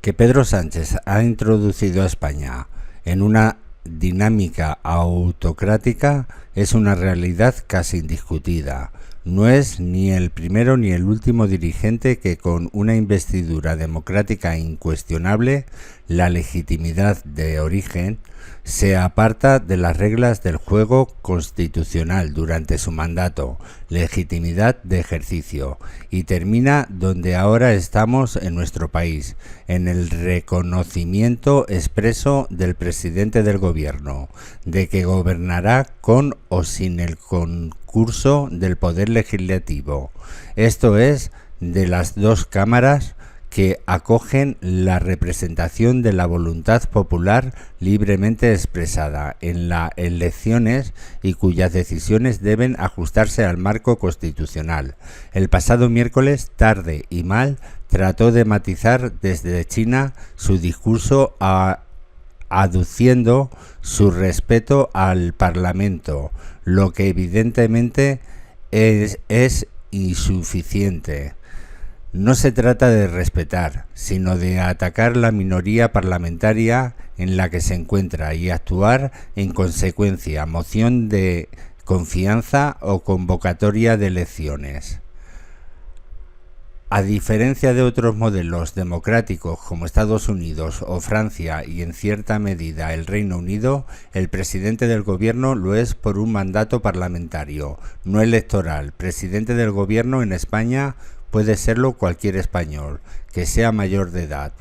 Que Pedro Sánchez ha introducido a España en una dinámica autocrática es una realidad casi indiscutida. No es ni el primero ni el último dirigente que, con una investidura democrática incuestionable, la legitimidad de origen, se aparta de las reglas del juego constitucional durante su mandato, legitimidad de ejercicio, y termina donde ahora estamos en nuestro país, en el reconocimiento expreso del presidente del gobierno, de que gobernará con o sin el concurso del poder legislativo, esto es, de las dos cámaras que acogen la representación de la voluntad popular libremente expresada en las elecciones y cuyas decisiones deben ajustarse al marco constitucional. El pasado miércoles, tarde y mal, trató de matizar desde China su discurso aduciendo su respeto al Parlamento, lo que evidentemente es insuficiente. No se trata de respetar, sino de atacar la minoría parlamentaria en la que se encuentra y actuar en consecuencia, moción de confianza o convocatoria de elecciones. A diferencia de otros modelos democráticos como Estados Unidos o Francia y en cierta medida el Reino Unido, el presidente del gobierno lo es por un mandato parlamentario, no electoral. Presidente del gobierno en España puede serlo cualquier español que sea mayor de edad,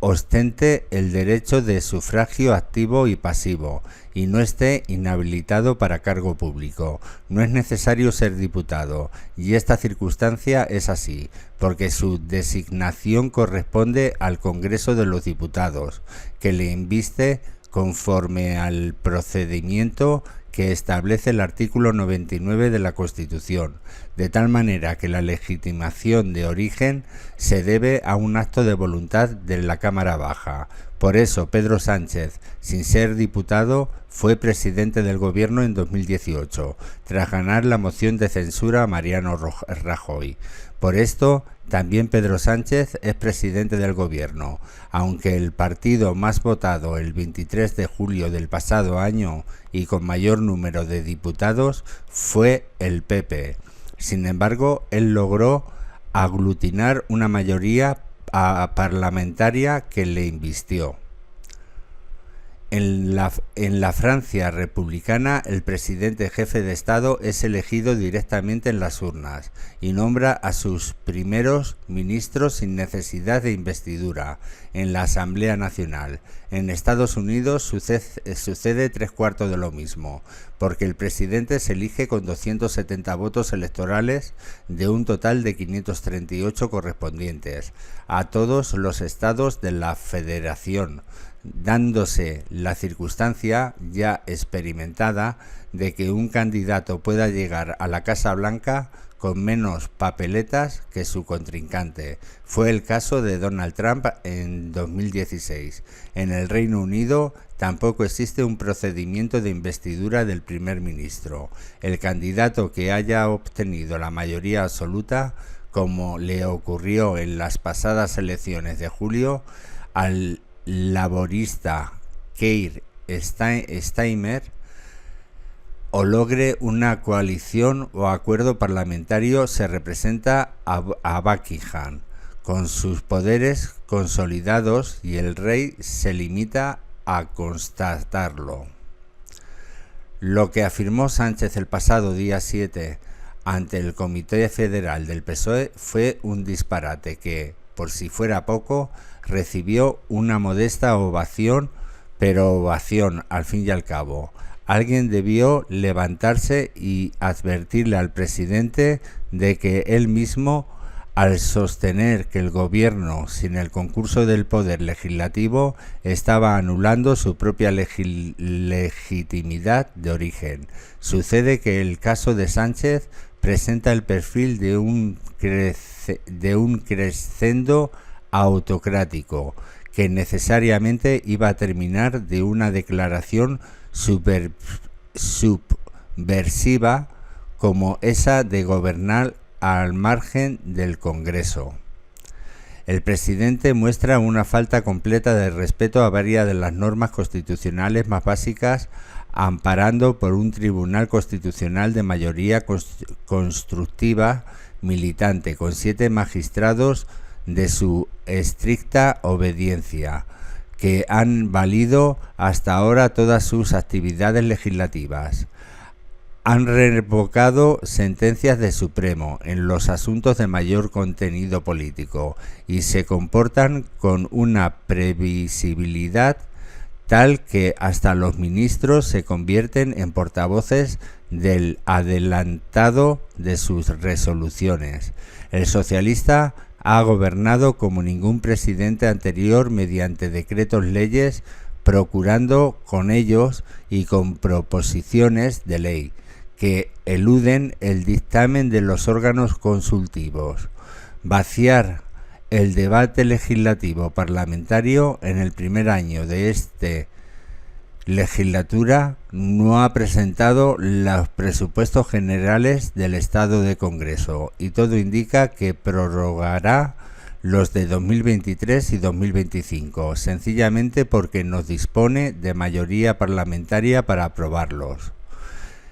ostente el derecho de sufragio activo y pasivo y no esté inhabilitado para cargo público. No es necesario ser diputado, y esta circunstancia es así, porque su designación corresponde al Congreso de los Diputados, que le inviste conforme al procedimiento que establece el artículo 99 de la Constitución, de tal manera que la legitimación de origen se debe a un acto de voluntad de la Cámara Baja. Por eso, Pedro Sánchez, sin ser diputado, fue presidente del gobierno en 2018, tras ganar la moción de censura a Mariano Rajoy. Por esto, también Pedro Sánchez es presidente del gobierno, aunque el partido más votado el 23 de julio del pasado año y con mayor número de diputados fue el PP. Sin embargo, él logró aglutinar una mayoría parlamentaria que le invistió. En la Francia republicana, el presidente jefe de Estado es elegido directamente en las urnas y nombra a sus primeros ministros sin necesidad de investidura en la Asamblea Nacional. En Estados Unidos sucede tres cuartos de lo mismo, porque el presidente se elige con 270 votos electorales de un total de 538 correspondientes a todos los estados de la Federación, dándose la circunstancia ya experimentada de que un candidato pueda llegar a la Casa Blanca con menos papeletas que su contrincante. Fue el caso de Donald Trump en 2016. En el Reino Unido tampoco existe un procedimiento de investidura del primer ministro. El candidato que haya obtenido la mayoría absoluta, como le ocurrió en las pasadas elecciones de julio, al laborista Keir Starmer, o logre una coalición o acuerdo parlamentario, se representa a Buckingham con sus poderes consolidados y el rey se limita a constatarlo. Lo que afirmó Sánchez el pasado día 7 ante el Comité Federal del PSOE fue un disparate que, por si fuera poco, recibió una modesta ovación, pero ovación al fin y al cabo. Alguien debió levantarse y advertirle al presidente de que él mismo, al sostener que el gobierno, sin el concurso del poder legislativo, estaba anulando su propia legitimidad de origen. Sucede que el caso de Sánchez presenta el perfil de un crescendo autocrático que necesariamente iba a terminar de una declaración subversiva como esa de gobernar al margen del Congreso. El presidente muestra una falta completa de respeto a varias de las normas constitucionales más básicas, amparando por un tribunal constitucional de mayoría constructiva militante, con 7 magistrados de su estricta obediencia, que han valido hasta ahora todas sus actividades legislativas. Han revocado sentencias del Supremo en los asuntos de mayor contenido político y se comportan con una previsibilidad tal que hasta los ministros se convierten en portavoces del adelantado de sus resoluciones. El socialista ha gobernado como ningún presidente anterior mediante decretos leyes, procurando con ellos y con proposiciones de ley que eluden el dictamen de los órganos consultivos. Vaciar el debate legislativo parlamentario en el primer año de esta legislatura no ha presentado los presupuestos generales del Estado de Congreso y todo indica que prorrogará los de 2023 y 2025, sencillamente porque no dispone de mayoría parlamentaria para aprobarlos.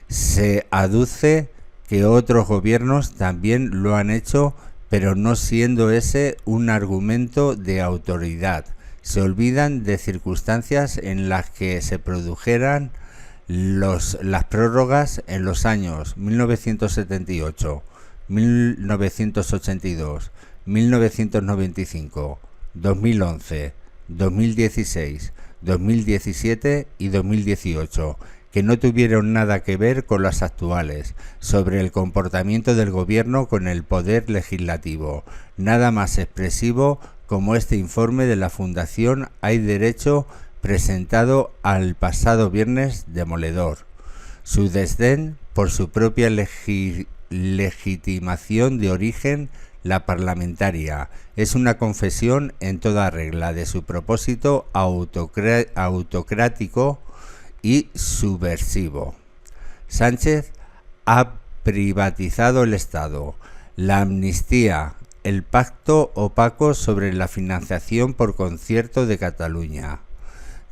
Se aduce que otros gobiernos también lo han hecho, pero no siendo ese un argumento de autoridad. Se olvidan de circunstancias en las que se produjeran las prórrogas en los años 1978, 1982, 1995, 2011, 2016, 2017 y 2018, que no tuvieron nada que ver con las actuales, sobre el comportamiento del gobierno con el poder legislativo. Nada más expresivo como este informe de la Fundación Hay Derecho, presentado al pasado viernes, demoledor. Su desdén por su propia legitimación de origen, la parlamentaria, es una confesión en toda regla de su propósito autocrático y subversivo. Sánchez ha privatizado el Estado, la amnistía, el pacto opaco sobre la financiación por concierto de Cataluña,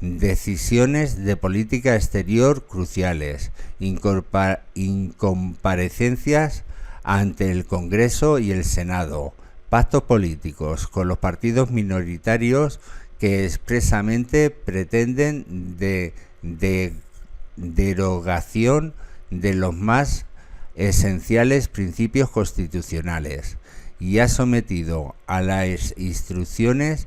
decisiones de política exterior cruciales, incomparecencias ante el Congreso y el Senado, pactos políticos con los partidos minoritarios que expresamente pretenden derogación de los más esenciales principios constitucionales, y ha sometido a las instrucciones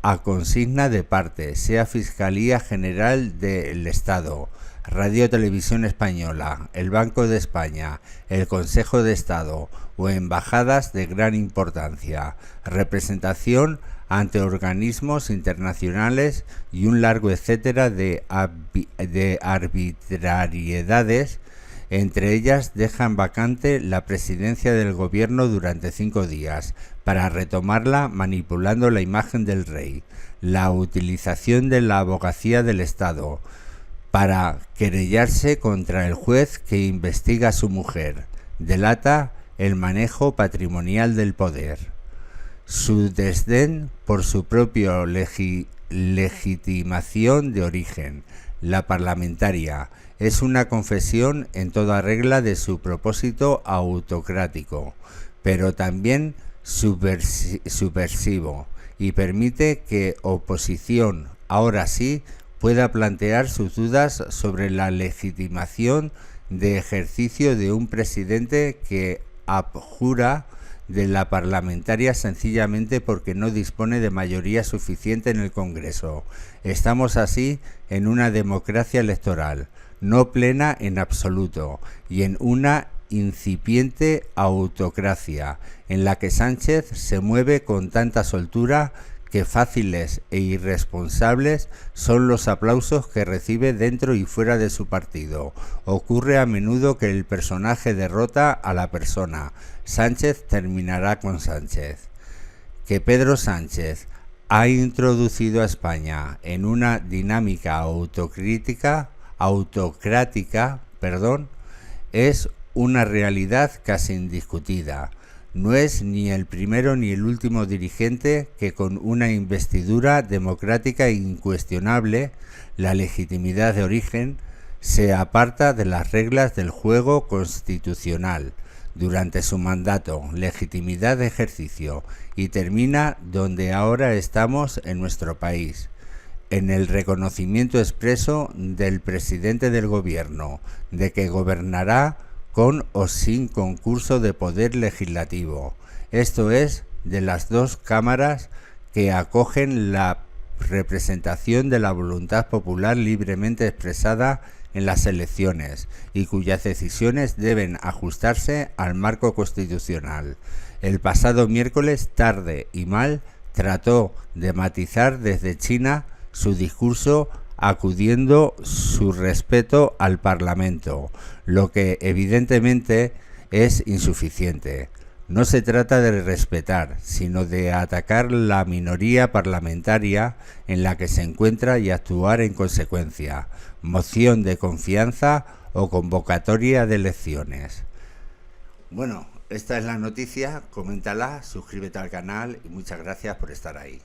a consigna de parte, sea Fiscalía General del Estado, Radio Televisión Española, el Banco de España, el Consejo de Estado o embajadas de gran importancia, representación ante organismos internacionales y un largo etcétera de arbitrariedades. Entre ellas dejan vacante la presidencia del gobierno durante 5 días para retomarla manipulando la imagen del rey, la utilización de la abogacía del Estado para querellarse contra el juez que investiga a su mujer, delata el manejo patrimonial del poder. Su desdén por su propia legitimación de origen, la parlamentaria, es una confesión en toda regla de su propósito autocrático, pero también subversivo, y permite que oposición, ahora sí, pueda plantear sus dudas sobre la legitimación de ejercicio de un presidente que abjura de la parlamentaria sencillamente porque no dispone de mayoría suficiente en el Congreso. Estamos así en una democracia electoral, no plena en absoluto, y en una incipiente autocracia, en la que Sánchez se mueve con tanta soltura que fáciles e irresponsables son los aplausos que recibe dentro y fuera de su partido. Ocurre a menudo que el personaje derrota a la persona. Sánchez terminará con Sánchez. Que Pedro Sánchez ha introducido a España en una dinámica autocrática, es una realidad casi indiscutida. No es ni el primero ni el último dirigente que con una investidura democrática e incuestionable, la legitimidad de origen, se aparta de las reglas del juego constitucional durante su mandato, legitimidad de ejercicio, y termina donde ahora estamos en nuestro país, en el reconocimiento expreso del presidente del gobierno de que gobernará con o sin concurso de poder legislativo, esto es, de las dos cámaras que acogen la representación de la voluntad popular libremente expresada en las elecciones y cuyas decisiones deben ajustarse al marco constitucional. El pasado miércoles, tarde y mal, trató de matizar desde China su discurso acudiendo su respeto al Parlamento, lo que evidentemente es insuficiente. No se trata de respetar, sino de atacar la minoría parlamentaria en la que se encuentra y actuar en consecuencia. Moción de confianza o convocatoria de elecciones. Bueno, esta es la noticia, coméntala, suscríbete al canal y muchas gracias por estar ahí.